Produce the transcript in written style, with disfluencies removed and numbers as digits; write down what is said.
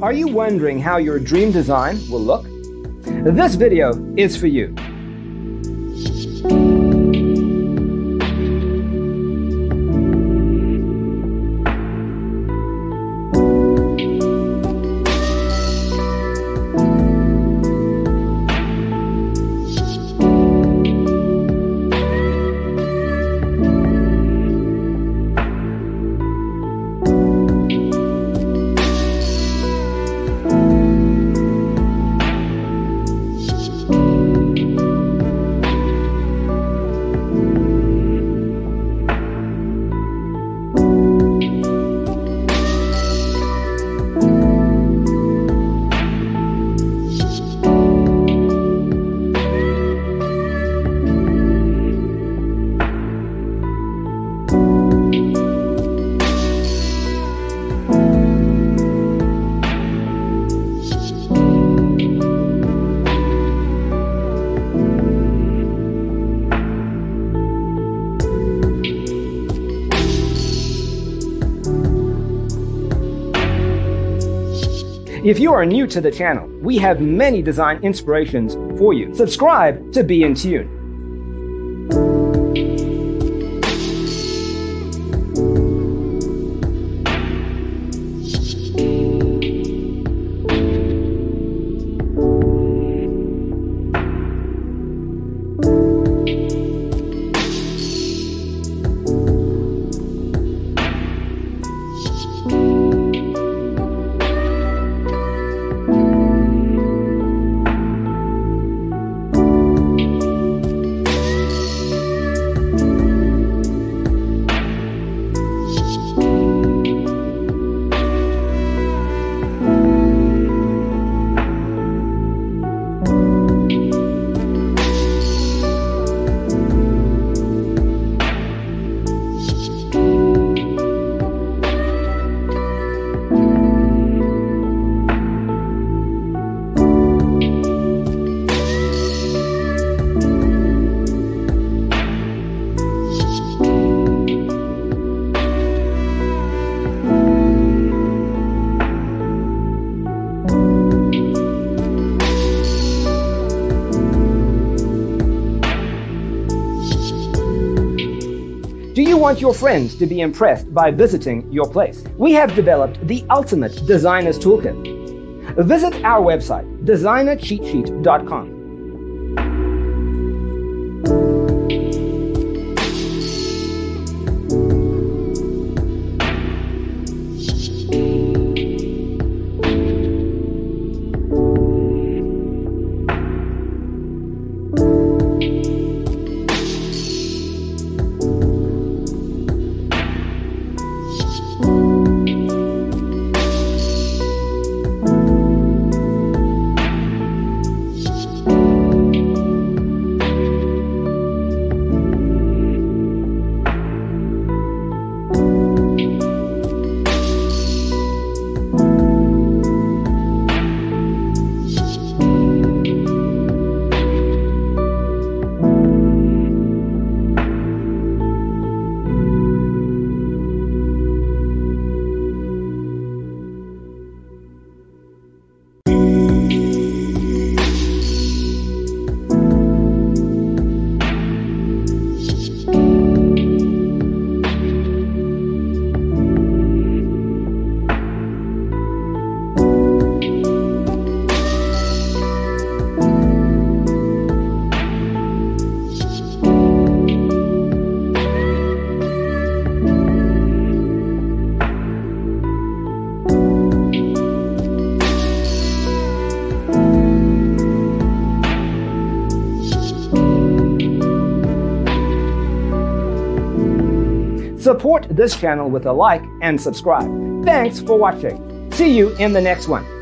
Are you wondering how your dream design will look? This video is for you. If you are new to the channel, we have many design inspirations for you. Subscribe to be in tune. Do you want your friends to be impressed by visiting your place? We have developed the ultimate designer's toolkit. Visit our website, designercheatsheet.com. Support this channel with a like and subscribe. Thanks for watching. See you in the next one.